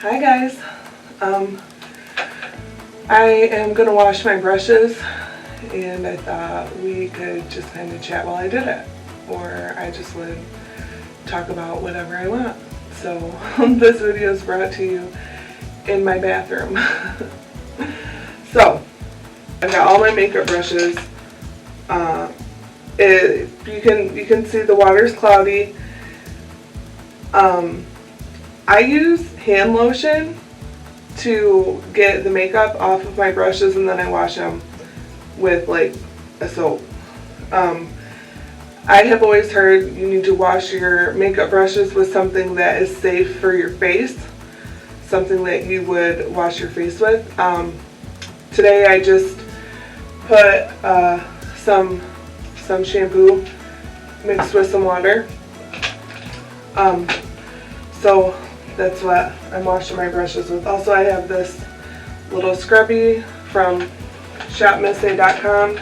Hi guys. I am gonna wash my brushes and I thought we could just kind of chat while I did it, or I just would talk about whatever I want. So this video is brought to you in my bathroom. So I've got all my makeup brushes. You can see the water's cloudy. I use hand lotion to get the makeup off of my brushes, and then I wash them with like a soap. I have always heard you need to wash your makeup brushes with something that is safe for your face, something that you would wash your face with. Today I just put some shampoo mixed with some water. So that's what I'm washing my brushes with. Also, I have this little scrubby from shopmissa.com.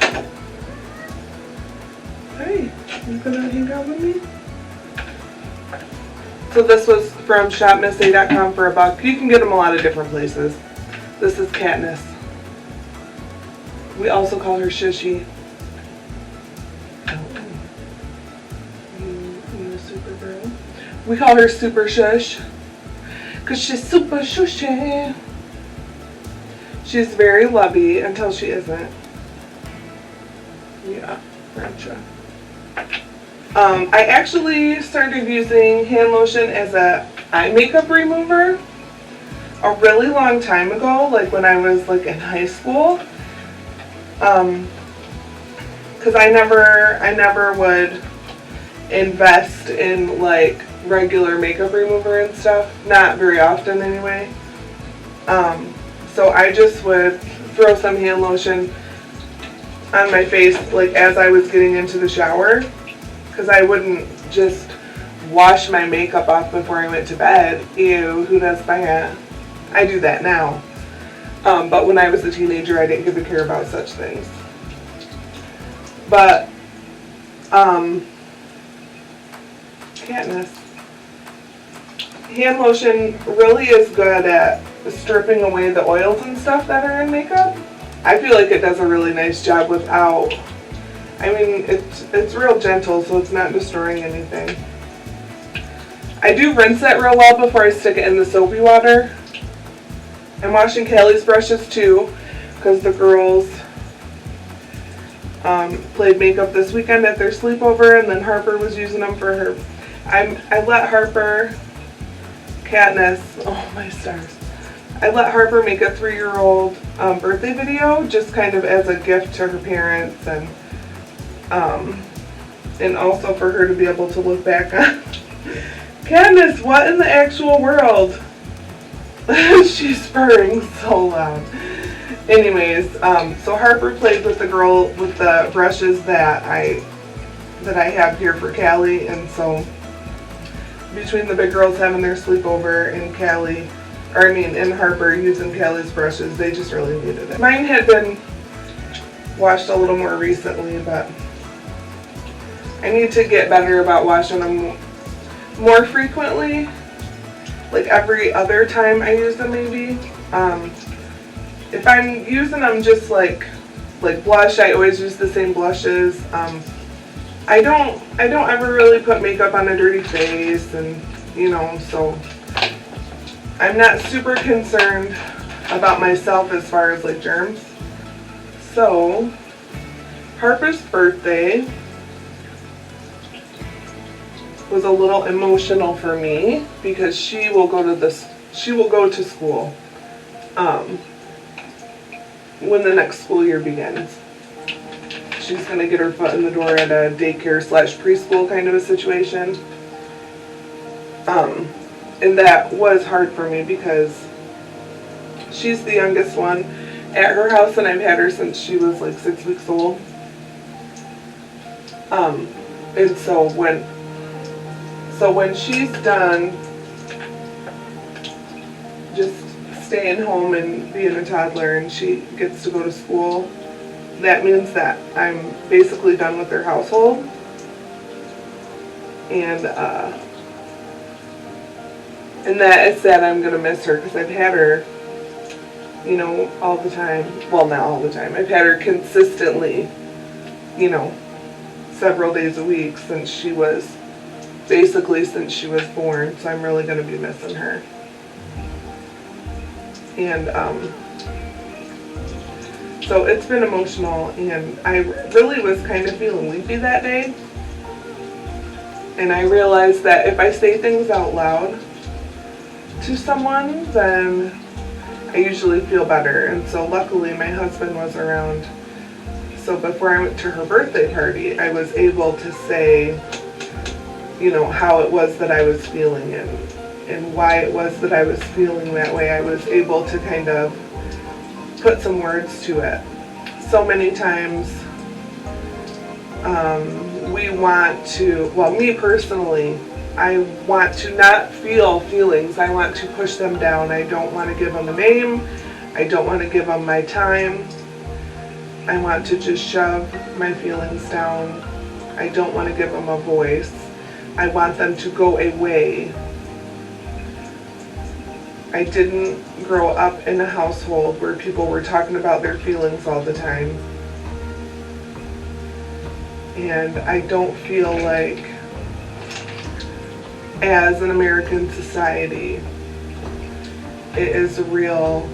Hey, you gonna hang out with me? So this was from shopmissa.com for $1. You can get them a lot of different places. This is Katniss. We also call her Shushy. You super girl. We call her Super Shush, because she's super shushy. She's very lovey until she isn't. Yeah, gotcha. I actually started using hand lotion as a eye makeup remover a really long time ago, like when I was like in high school. Because I never would invest in like regular makeup remover and stuff, not very often anyway. So I just would throw some hand lotion on my face like as I was getting into the shower, because I wouldn't just wash my makeup off before I went to bed. Ew, who does that? I do that now. But when I was a teenager, I didn't give a care about such things. But Katniss. Hand lotion really is good at stripping away the oils and stuff that are in makeup. I feel like it does a really nice job without, I mean, it's real gentle, so it's not destroying anything. I do rinse it real well before I stick it in the soapy water. I'm washing Callie's brushes too, because the girls played makeup this weekend at their sleepover, and then Harper was using them for her. I let Harper, Katniss, oh my stars. I let Harper make a 3-year-old birthday video, just kind of as a gift to her parents, and also for her to be able to look back on. Katniss, what in the actual world? She's purring so loud. Anyways, so Harper played with the girl with the brushes that I have here for Callie, and so between the big girls having their sleepover and and Harper using Callie's brushes, they just really needed it. Mine had been washed a little more recently, but I need to get better about washing them more frequently, like every other time I use them maybe. If I'm using them just like blush, I always use the same blushes. I don't ever really put makeup on a dirty face, and so I'm not super concerned about myself as far as like germs. So Harper's birthday was a little emotional for me because she will go to school when the next school year begins. She's going to get her foot in the door at a daycare / preschool kind of a situation. And that was hard for me because she's the youngest one at her house, and I've had her since she was like 6 weeks old. And so when she's done just staying home and being a toddler and she gets to go to school, that means that I'm basically done with their household. And And that is sad. I'm going to miss her because I've had her, all the time. Well, not all the time. I've had her consistently, several days a week since she was born. So I'm really going to be missing her. And so it's been emotional, and I really was kind of feeling weepy that day. And I realized that if I say things out loud to someone, then I usually feel better. And so luckily my husband was around. So before I went to her birthday party, I was able to say, how it was that I was feeling, and why it was that I was feeling that way. I was able to kind of put some words to it. So many times we want to, me personally, I want to not feel feelings. I want to push them down. I don't want to give them a name. I don't want to give them my time. I want to just shove my feelings down. I don't want to give them a voice. I want them to go away. I didn't grow up in a household where people were talking about their feelings all the time. And I don't feel like, as an American society, it is real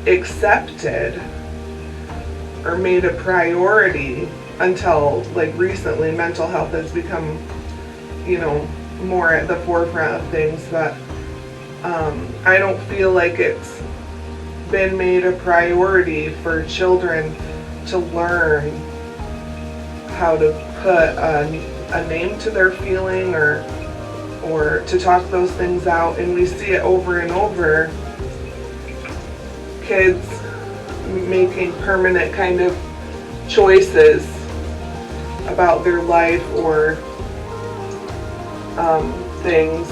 accepted or made a priority until recently. Mental health has become, more at the forefront of things, but I don't feel like it's been made a priority for children to learn how to put a name to their feeling or to talk those things out. And we see it over and over. Kids making permanent kind of choices about their life or things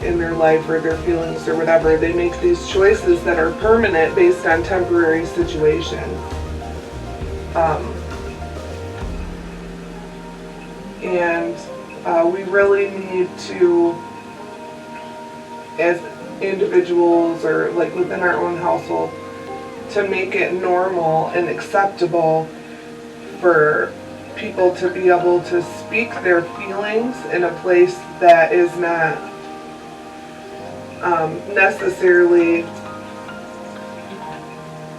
in their life or their feelings or whatever. They make these choices that are permanent based on temporary situations. And we really need to, as individuals or within our own household, to make it normal and acceptable for people to be able to speak their feelings in a place that is not necessarily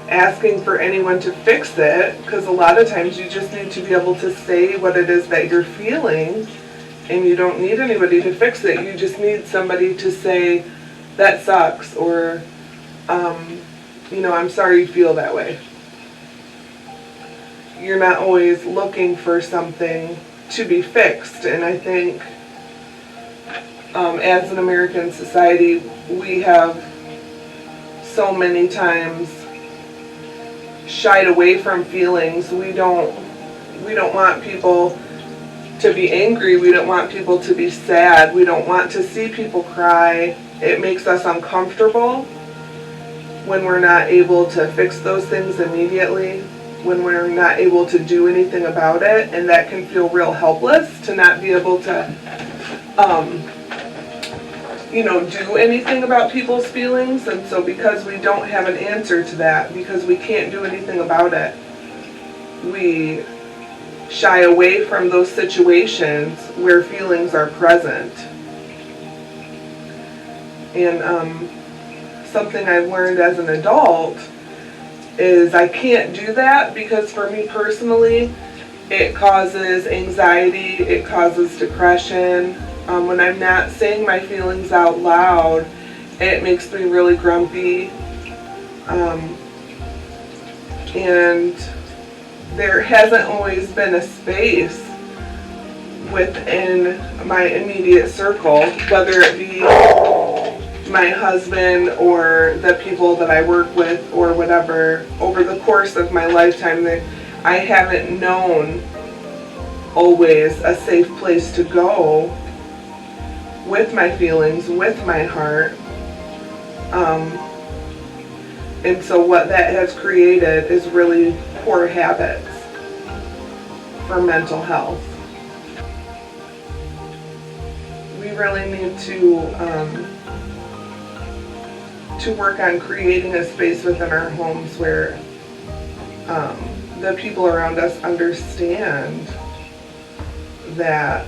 asking for anyone to fix it, because a lot of times you just need to be able to say what it is that you're feeling, and you don't need anybody to fix it. You just need somebody to say, that sucks, or I'm sorry you feel that way. You're not always looking for something to be fixed. And I think as an American society, we have so many times shied away from feelings. We don't want people to be angry. We don't want people to be sad. We don't want to see people cry. It makes us uncomfortable when we're not able to fix those things immediately, when we're not able to do anything about it, and that can feel real helpless to not be able to do anything about people's feelings. And so because we don't have an answer to that, because we can't do anything about it, we shy away from those situations where feelings are present. And something I've learned as an adult is I can't do that, because for me personally, it causes anxiety, it causes depression. When I'm not saying my feelings out loud, it makes me really grumpy. And there hasn't always been a space within my immediate circle, whether it be my husband or the people that I work with or whatever. Over the course of my lifetime, I haven't known always a safe place to go with my feelings, with my heart. And so what that has created is really poor habits for mental health. We really need to work on creating a space within our homes where the people around us understand that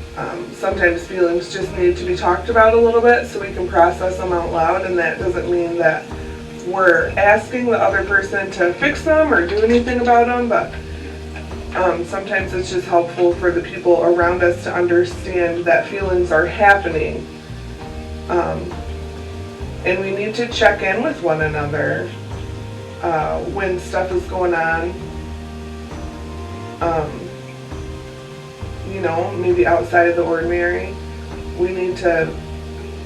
sometimes feelings just need to be talked about a little bit so we can process them out loud, and that doesn't mean that we're asking the other person to fix them or do anything about them, but sometimes it's just helpful for the people around us to understand that feelings are happening. And we need to check in with one another when stuff is going on. Maybe outside of the ordinary. We need to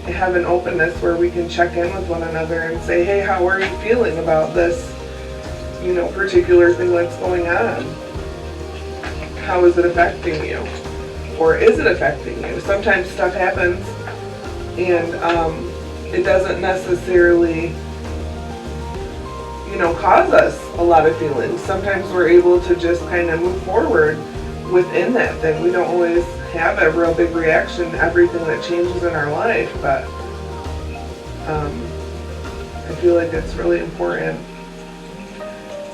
have an openness where we can check in with one another and say, hey, how are you feeling about this, particular thing that's going on? How is it affecting you? Or is it affecting you? Sometimes stuff happens and it doesn't necessarily, cause us a lot of feelings. Sometimes we're able to just kind of move forward within that thing. We don't always have a real big reaction to everything that changes in our life, but I feel like it's really important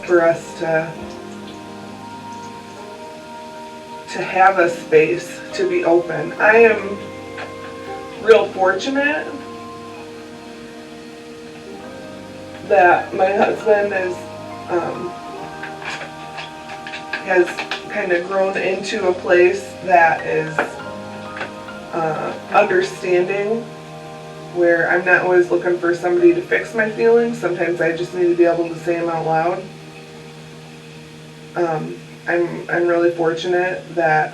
for us to have a space to be open. I am real fortunate that my husband has kind of grown into a place that is understanding, where I'm not always looking for somebody to fix my feelings. Sometimes I just need to be able to say them out loud. I'm really fortunate that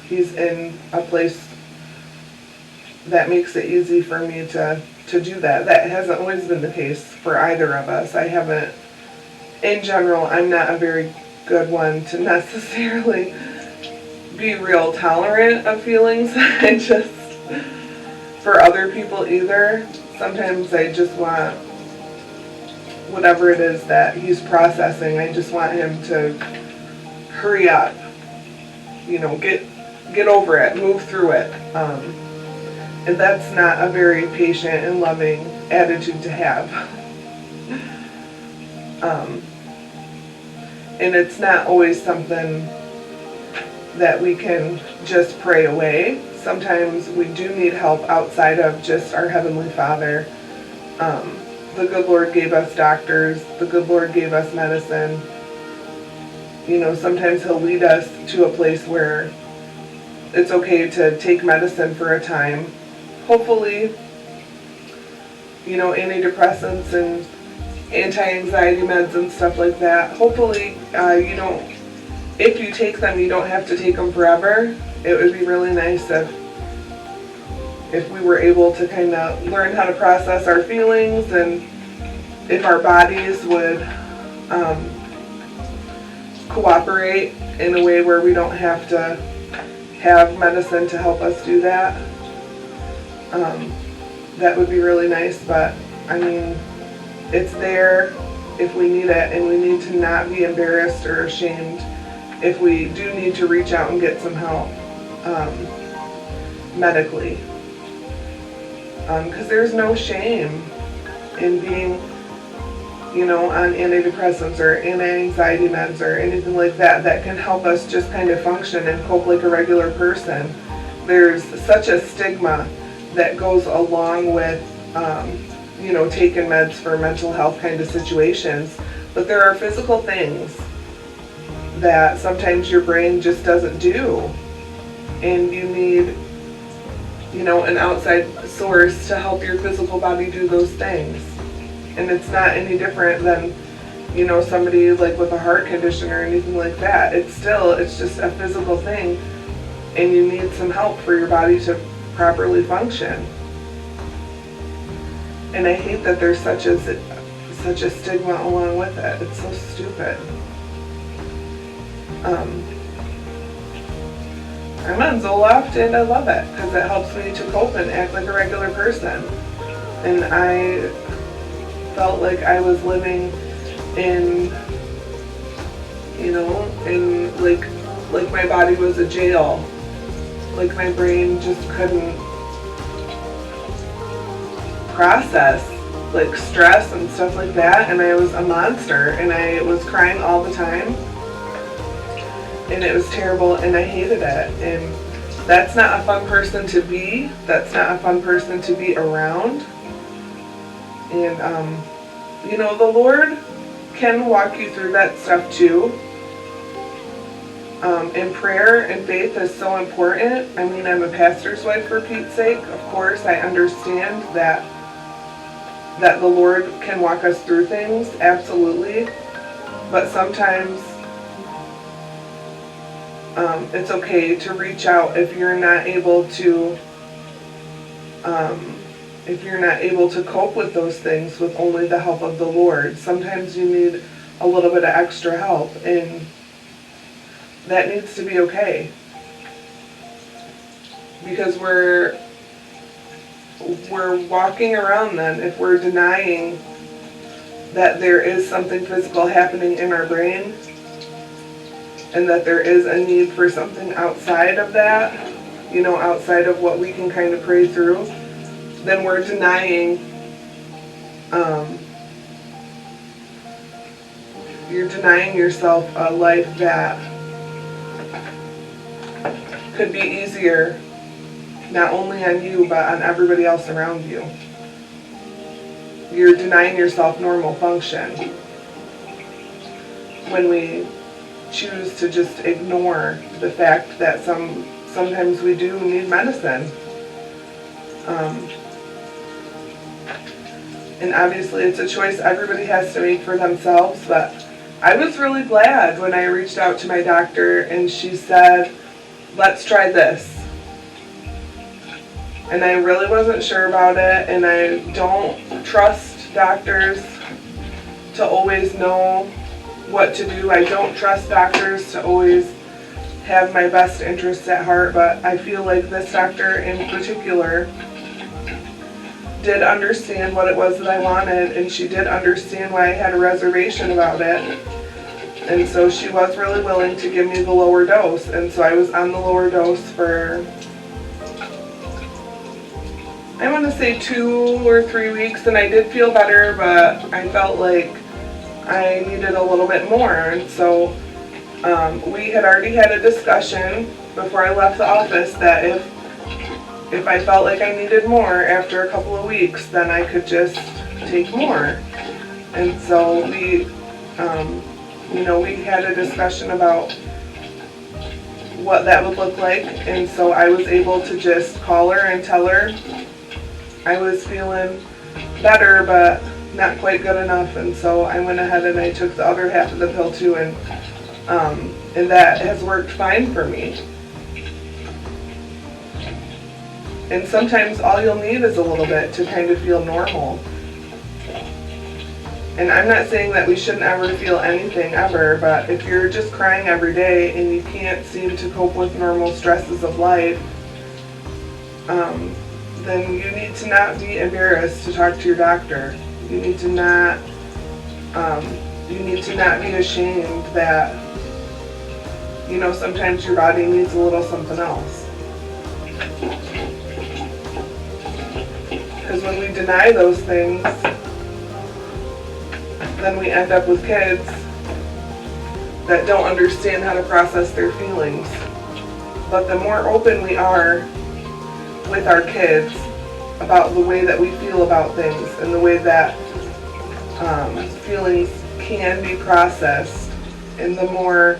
he's in a place that makes it easy for me to do that. That hasn't always been the case for either of us. In general, I'm not a very good one to necessarily be real tolerant of feelings. I just, for other people either, sometimes I just want whatever it is that he's processing, I just want him to hurry up, get over it, move through it. And that's not a very patient and loving attitude to have. And it's not always something that we can just pray away. Sometimes we do need help outside of just our Heavenly Father. The good Lord gave us doctors. The good Lord gave us medicine. Sometimes He'll lead us to a place where it's okay to take medicine for a time. Hopefully, antidepressants and anti-anxiety meds and stuff like that. Hopefully, if you take them, you don't have to take them forever. It would be really nice if we were able to kind of learn how to process our feelings, and if our bodies would cooperate in a way where we don't have to have medicine to help us do that. That would be really nice, but it's there if we need it, and we need to not be embarrassed or ashamed if we do need to reach out and get some help medically. Because there's no shame in being, on antidepressants or anti-anxiety meds or anything like that can help us just kind of function and cope like a regular person. There's such a stigma that goes along with taking meds for mental health kind of situations, but there are physical things that sometimes your brain just doesn't do, and you need an outside source to help your physical body do those things. And it's not any different than somebody like with a heart condition or anything like that. It's just a physical thing, and you need some help for your body to properly function. And I hate that there's such a stigma along with it. It's so stupid. I'm on Zoloft and I love it because it helps me to cope and act like a regular person. And I felt like I was living in like my body was a jail. Like my brain just couldn't process like stress and stuff like that, and I was a monster, and I was crying all the time, and it was terrible, and I hated it. And that's not a fun person to be. That's not a fun person to be around. And the Lord can walk you through that stuff too. And prayer and faith is so important. I mean, I'm a pastor's wife, for Pete's sake. Of course, I understand that the Lord can walk us through things, absolutely. But sometimes it's okay to reach out if you're not able to cope with those things with only the help of the Lord. Sometimes you need a little bit of extra help, and that needs to be okay. Because we're walking around then, if we're denying that there is something physical happening in our brain, and that there is a need for something outside of that, outside of what we can kind of pray through, then we're denying, you're denying yourself a life that could be easier, not only on you, but on everybody else around you. You're denying yourself normal function when we choose to just ignore the fact that sometimes we do need medicine. And obviously it's a choice everybody has to make for themselves, but I was really glad when I reached out to my doctor and she said, let's try this. And I really wasn't sure about it, and I don't trust doctors to always know what to do. I don't trust doctors to always have my best interests at heart, but I feel like this doctor in particular did understand what it was that I wanted, and she did understand why I had a reservation about it. And so she was really willing to give me the lower dose, and so I was on the lower dose for, I want to say 2 or 3 weeks, and I did feel better, but I felt like I needed a little bit more. And so we had already had a discussion before I left the office that if I felt like I needed more after a couple of weeks, then I could just take more. And so we had a discussion about what that would look like, and so I was able to just call her and tell her I was feeling better, but not quite good enough, and so I went ahead and I took the other half of the pill too, and that has worked fine for me. And sometimes all you'll need is a little bit to kind of feel normal. And I'm not saying that we shouldn't ever feel anything ever, but if you're just crying every day and you can't seem to cope with normal stresses of life, then you need to not be embarrassed to talk to your doctor. You need to not be ashamed that, sometimes your body needs a little something else. Because when we deny those things, then we end up with kids that don't understand how to process their feelings. But the more open we are with our kids about the way that we feel about things and the way that feelings can be processed, and the more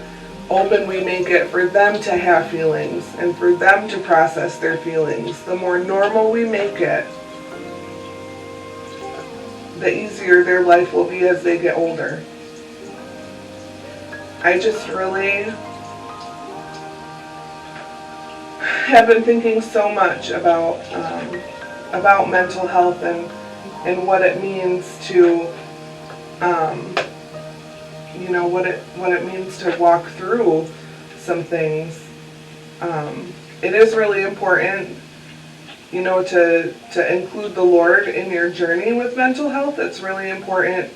open we make it for them to have feelings and for them to process their feelings, the more normal we make it, the easier their life will be as they get older. I just really have been thinking so much about mental health and what it means to what it means to walk through some things. It is really important, to include the Lord in your journey with mental health. It's really important.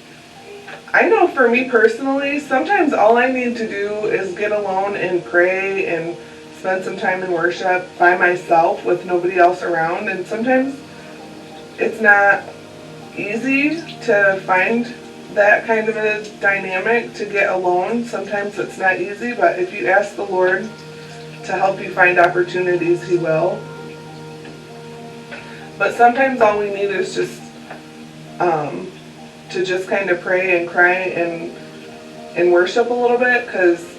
I know for me personally, sometimes all I need to do is get alone and pray and spend some time in worship by myself with nobody else around. And sometimes It's not easy to find that kind of a dynamic to get alone. Sometimes it's not easy, but if you ask the Lord to help you find opportunities, He will. But sometimes all we need is just to just kind of pray and cry and worship a little bit, because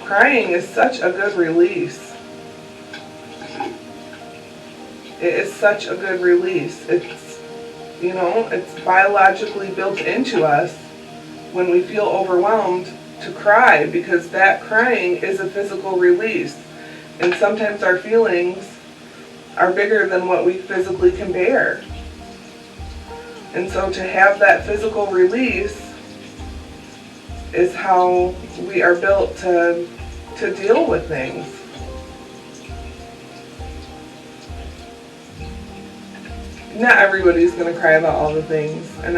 crying is such a good release. It is such a good release. It's, it's biologically built into us when we feel overwhelmed to cry, because that crying is a physical release. And sometimes our feelings are bigger than what we physically can bear. And so to have that physical release is how we are built to deal with things. Not everybody's going to cry about all the things, and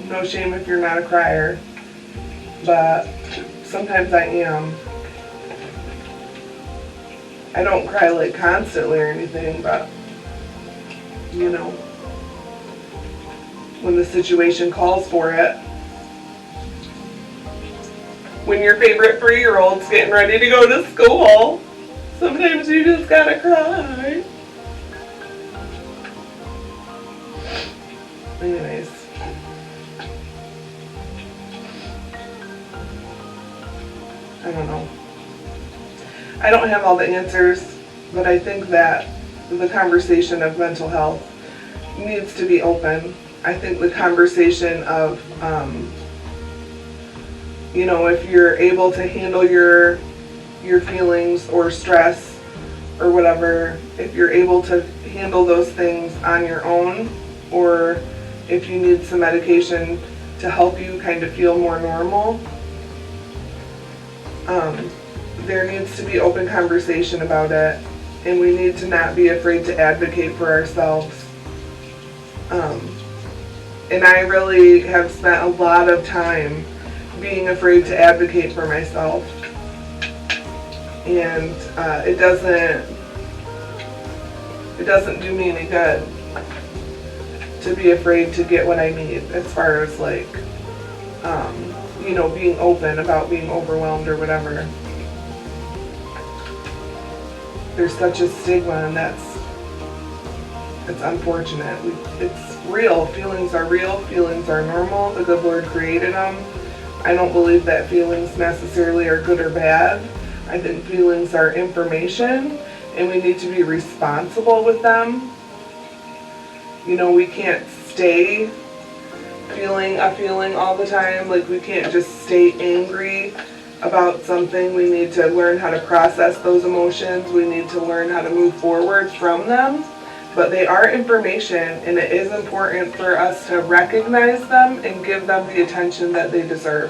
no shame if you're not a crier, but sometimes I am. I don't cry like constantly or anything, but when the situation calls for it. When your favorite 3-year-old's getting ready to go to school, sometimes you just gotta cry. Anyways. I don't know. I don't have all the answers, but I think that the conversation of mental health needs to be open. I think the conversation of, if you're able to handle your feelings or stress or whatever, if you're able to handle those things on your own, or if you need some medication to help you kind of feel more normal, there needs to be open conversation about it, and we need to not be afraid to advocate for ourselves. And I really have spent a lot of time being afraid to advocate for myself, and it doesn't do me any good to be afraid to get what I need, as far as being open about being overwhelmed or whatever. There's such a stigma, and it's unfortunate. It's real. Feelings are real. Feelings are normal. The good Lord created them. I don't believe that feelings necessarily are good or bad. I think feelings are information, and we need to be responsible with them. We can't stay feeling a feeling all the time. We can't just stay angry about something. We need to learn how to process those emotions. We need to learn how to move forward from them. But they are information, and it is important for us to recognize them and give them the attention that they deserve.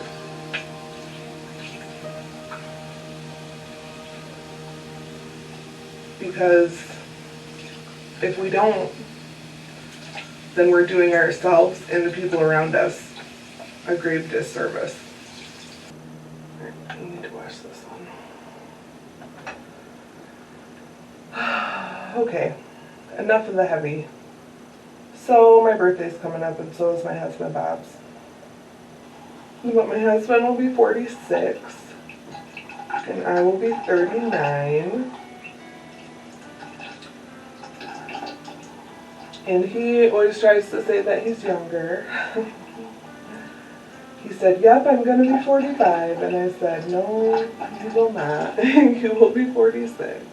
Because if we don't, then we're doing ourselves and the people around us a grave disservice. I need to wash this one. Okay, enough of the heavy. So my birthday's coming up, and so is my husband Bob's. But my husband will be 46, and I will be 39. And he always tries to say that he's younger. He said, "Yep, I'm going to be 45. And I said, "No, you will not. You will be 46.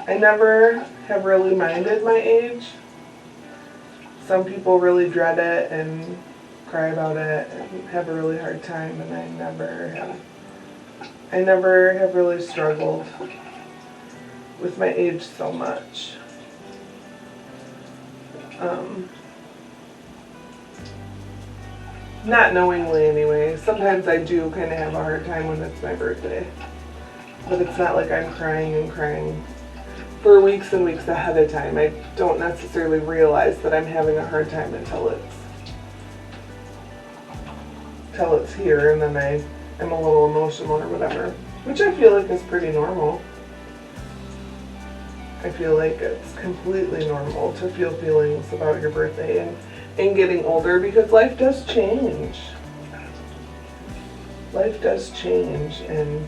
I never have really minded my age. Some people really dread it and cry about it and have a really hard time, and I never have really struggled with my age so much. Not knowingly anyway. Sometimes I do kind of have a hard time when it's my birthday. But it's not like I'm crying for weeks and weeks ahead of time. I don't necessarily realize that I'm having a hard time until it's here, and then I am a little emotional or whatever. Which I feel like is pretty normal. I feel like it's completely normal to feel feelings about your birthday and getting older, because life does change. Life does change, and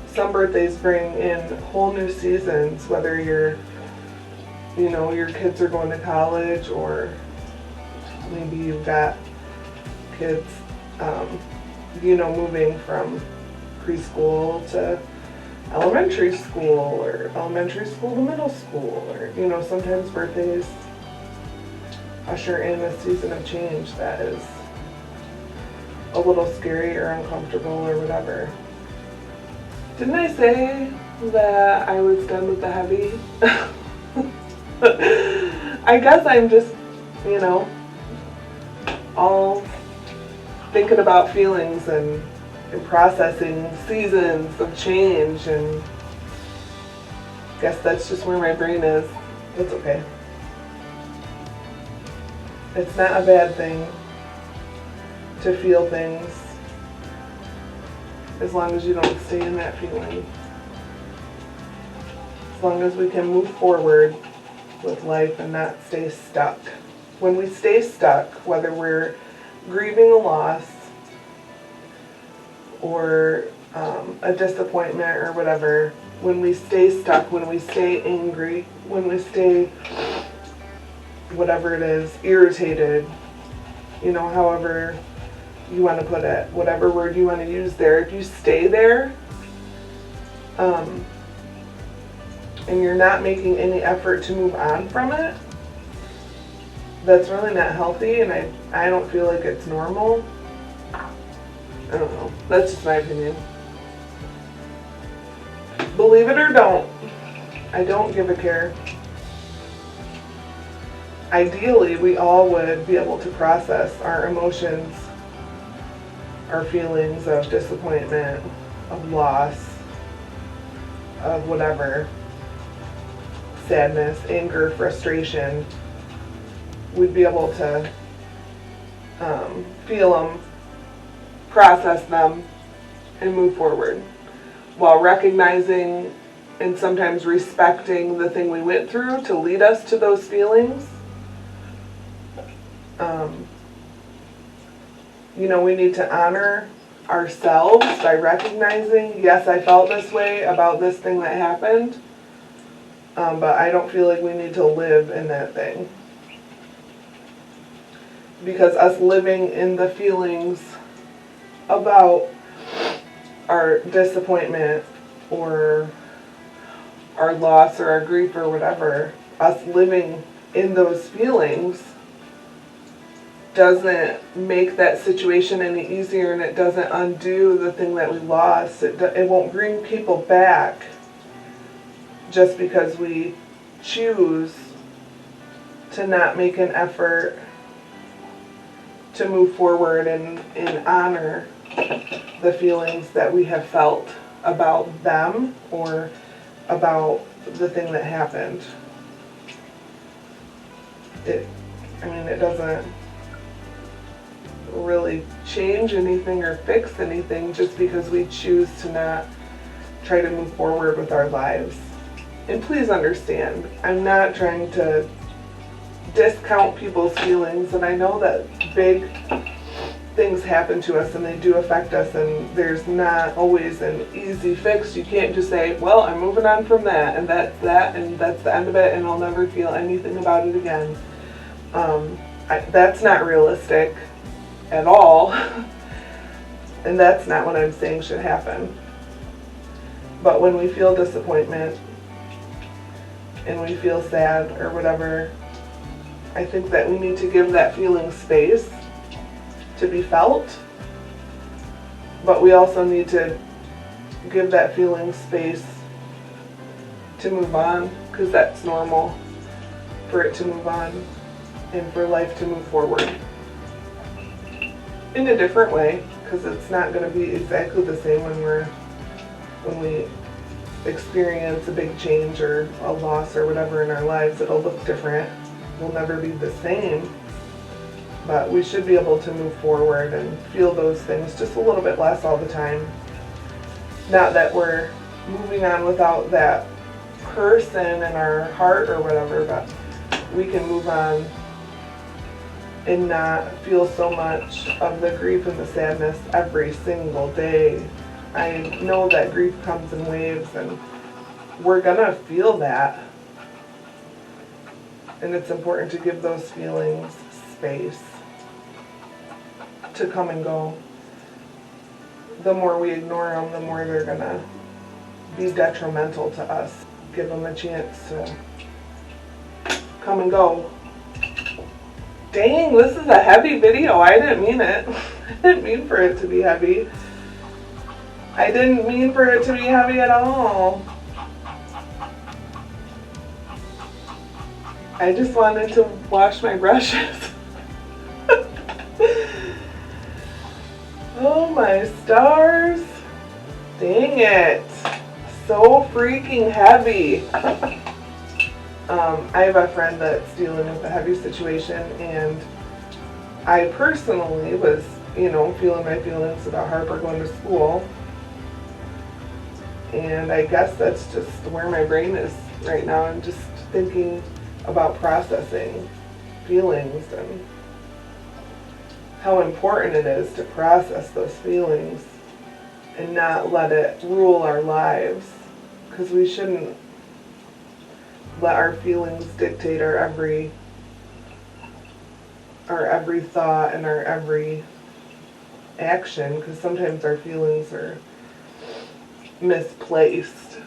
some birthdays bring in whole new seasons, whether your kids are going to college, or maybe you've got kids, moving from preschool to elementary school, or elementary school to middle school, or, sometimes birthdays usher in a season of change that is a little scary or uncomfortable or whatever. Didn't I say that I was done with the heavy? I guess I'm just, all thinking about feelings and processing seasons of change, and I guess that's just where my brain is. It's okay. It's not a bad thing to feel things, as long as you don't stay in that feeling. As long as we can move forward with life and not stay stuck. When we stay stuck, whether we're grieving a loss or a disappointment or whatever, when we stay stuck, when we stay angry, when we stay, whatever it is, irritated, however you want to put it, whatever word you want to use there, if you stay there, and you're not making any effort to move on from it, that's really not healthy, and I don't feel like it's normal. I don't know. That's just my opinion. Believe it or don't, I don't give a care. Ideally, we all would be able to process our emotions, our feelings of disappointment, of loss, of whatever, sadness, anger, frustration. We'd be able to feel them, process them, and move forward, while recognizing and sometimes respecting the thing we went through to lead us to those feelings. We need to honor ourselves by recognizing, yes, I felt this way about this thing that happened, but I don't feel like we need to live in that thing. Because us living in the feelings about our disappointment or our loss or our grief or whatever, us living in those feelings doesn't make that situation any easier, and it doesn't undo the thing that we lost. It won't bring people back just because we choose to not make an effort to move forward and honor the feelings that we have felt about them or about the thing that happened. It doesn't really change anything or fix anything just because we choose to not try to move forward with our lives. And please understand, I'm not trying to discount people's feelings, and I know that big things happen to us and they do affect us, and there's not always an easy fix. You can't just say, well, I'm moving on from that, and that's that, and that's the end of it, and I'll never feel anything about it again. That's not realistic at all, and that's not what I'm saying should happen. But when we feel disappointment and we feel sad or whatever, I think that we need to give that feeling space to be felt, but we also need to give that feeling space to move on, because that's normal for it to move on and for life to move forward in a different way, because it's not going to be exactly the same when we experience a big change or a loss or whatever in our lives. It'll look different. We'll never be the same, but we should be able to move forward and feel those things just a little bit less all the time. Not that we're moving on without that person in our heart or whatever, but we can move on and not feel so much of the grief and the sadness every single day. I know that grief comes in waves, and we're gonna feel that. And it's important to give those feelings space to come and go. The more we ignore them, the more they're gonna be detrimental to us. Give them a chance to come and go. Dang, this is a heavy video. I didn't mean it. I didn't mean for it to be heavy. I didn't mean for it to be heavy at all. I just wanted to wash my brushes. Oh my stars. Dang it. So freaking heavy. I have a friend that's dealing with a heavy situation, and I personally was, feeling my feelings about Harper going to school. And I guess that's just where my brain is right now. I'm just thinking about processing feelings and how important it is to process those feelings and not let it rule our lives, because we shouldn't let our feelings dictate our every thought and our every action, because sometimes our feelings are misplaced.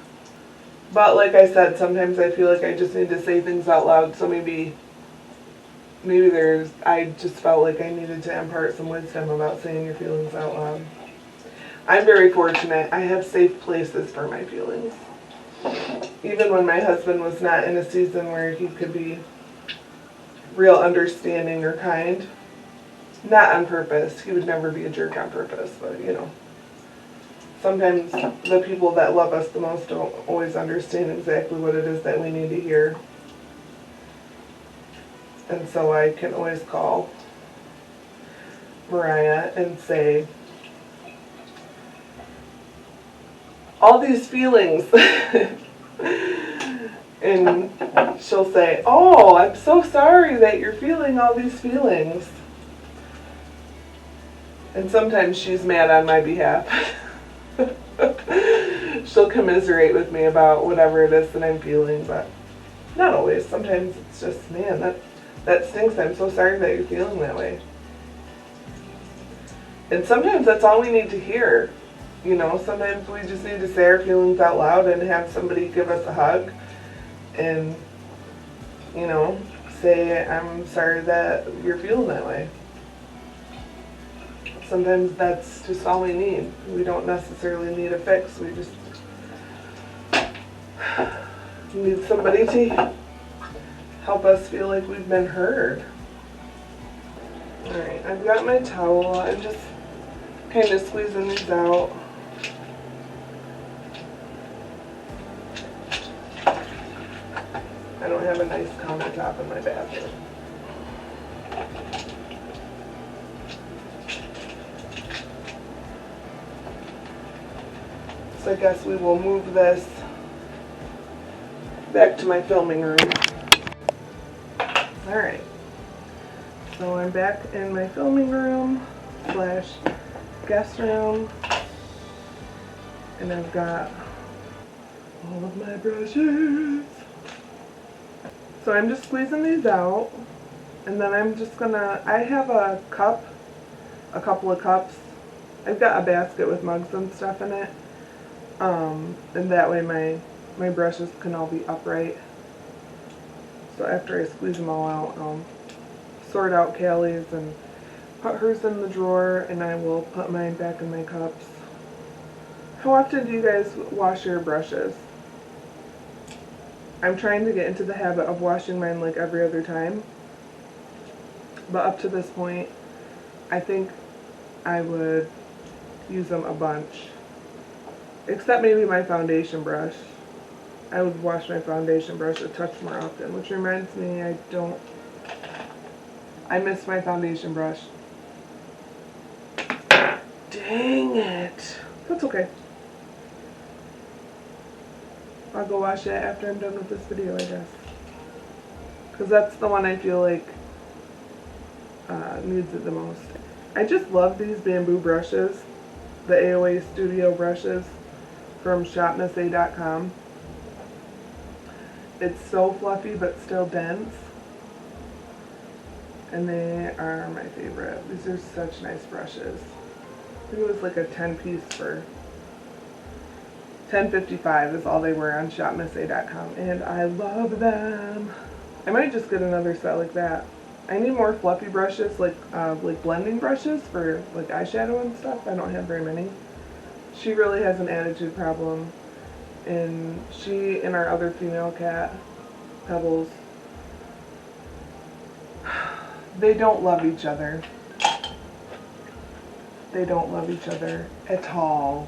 But like I said, sometimes I feel like I just need to say things out loud, so maybe I just felt like I needed to impart some wisdom about saying your feelings out loud. I'm very fortunate. I have safe places for my feelings. Even when my husband was not in a season where he could be real understanding or kind, not on purpose. He would never be a jerk on purpose, but sometimes the people that love us the most don't always understand exactly what it is that we need to hear. And so I can always call Mariah and say, all these feelings. And she'll say, oh, I'm so sorry that you're feeling all these feelings. And sometimes she's mad on my behalf. She'll commiserate with me about whatever it is that I'm feeling, but not always. Sometimes it's just, man, that stinks. I'm so sorry that you're feeling that way. And sometimes that's all we need to hear. Sometimes we just need to say our feelings out loud and have somebody give us a hug and, say, I'm sorry that you're feeling that way. Sometimes that's just all we need. We don't necessarily need a fix. We just need somebody to help us feel like we've been heard. Alright, I've got my towel. I'm just kind of squeezing these out. I don't have a nice countertop in my bathroom. So I guess we will move this back to my filming room. Alright, so I'm back in my filming room / guest room, and I've got all of my brushes. So I'm just squeezing these out, and then I'm just gonna, I have a couple of cups. I've got a basket with mugs and stuff in it, and that way my brushes can all be upright. So after I squeeze them all out, I'll sort out Callie's and put hers in the drawer, and I will put mine back in my cups. How often do you guys wash your brushes? I'm trying to get into the habit of washing mine like every other time, but up to this point, I think I would use them a bunch. Except maybe my foundation brush. I would wash my foundation brush a touch more often, which reminds me I miss my foundation brush. Dang it. That's okay. I'll go watch it after I'm done with this video, I guess. Because that's the one I feel like needs it the most. I just love these bamboo brushes, the AOA Studio brushes from shopmissa.com. It's so fluffy but still dense, and they are my favorite. These are such nice brushes. I think it was like a 10-piece for $10.55 is all they were on shopmissa.com, and I love them. I might just get another set like that. I need more fluffy brushes, like blending brushes for like eyeshadow and stuff. I don't have very many. She really has an attitude problem, and she and our other female cat, Pebbles, they don't love each other. They don't love each other at all.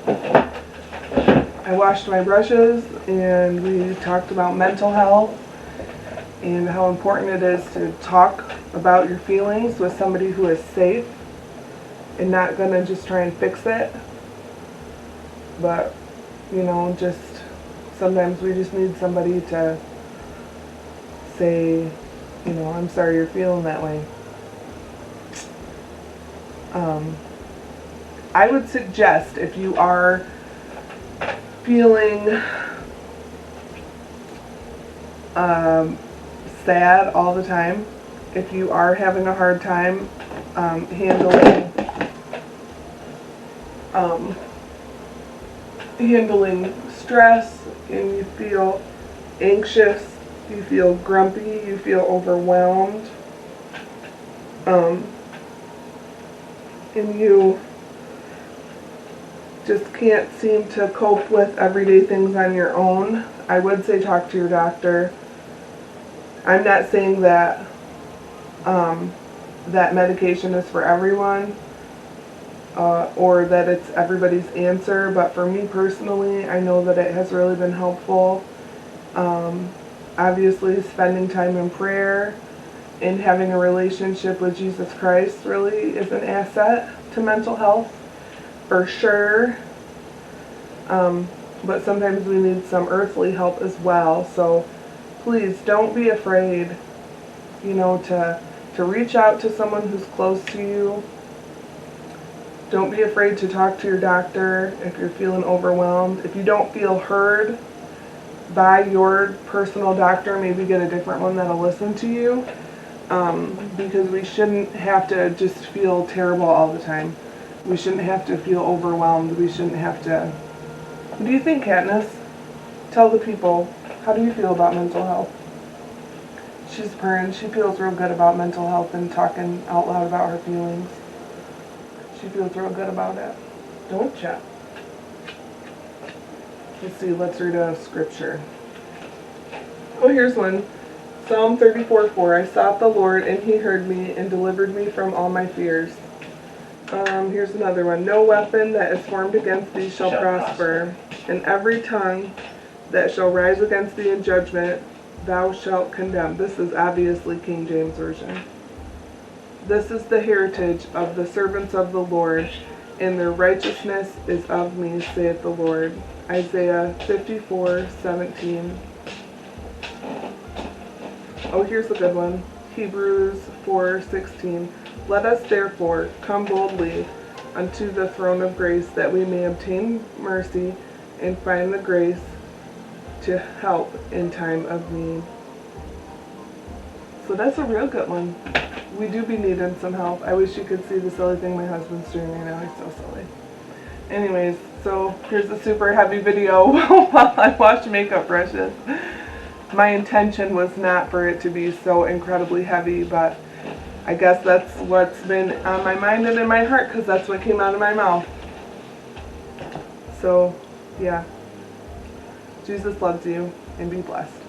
I washed my brushes and we talked about mental health and how important it is to talk about your feelings with somebody who is safe and not gonna just try and fix it, but you know, just sometimes we just need somebody to say, you know, I'm sorry you're feeling that way. I would suggest, if you are feeling sad all the time, if you are having a hard time handling stress, and you feel anxious, you feel grumpy, you feel overwhelmed, and you just can't seem to cope with everyday things on your own, I would say talk to your doctor. I'm not saying that that medication is for everyone or that it's everybody's answer, but for me personally, I know that it has really been helpful. Obviously, spending time in prayer and having a relationship with Jesus Christ really is an asset to mental health, for sure. But sometimes we need some earthly help as well. So please don't be afraid, you know, to reach out to someone who's close to you. Don't be afraid to talk to your doctor if you're feeling overwhelmed. If you don't feel heard by your personal doctor, maybe get a different one that'll listen to you. Because we shouldn't have to just feel terrible all the time. We shouldn't have to feel overwhelmed. We shouldn't have to... What do you think, Katniss? Tell the people, how do you feel about mental health? She's purring. She feels real good about mental health and talking out loud about her feelings. She feels real good about it. Don't you? Let's see, let's read a scripture. Oh, here's one. Psalm 34:4. I sought the Lord, and he heard me and delivered me from all my fears. Here's another one. No weapon that is formed against thee shall prosper, and every tongue that shall rise against thee in judgment thou shalt condemn. This is obviously King James Version. This is the heritage of the servants of the Lord, and their righteousness is of me, saith the Lord. Isaiah 54:17. Oh, here's a good one. Hebrews 4:16. Let us therefore come boldly unto the throne of grace, that we may obtain mercy and find the grace to help in time of need. So that's a real good one. We do be needing some help. I wish you could see the silly thing my husband's doing right now. He's so silly. Anyways, so here's a super heavy video while I wash makeup brushes. My intention was not for it to be so incredibly heavy, but I guess that's what's been on my mind and in my heart, because that's what came out of my mouth. So, yeah. Jesus loves you, and be blessed.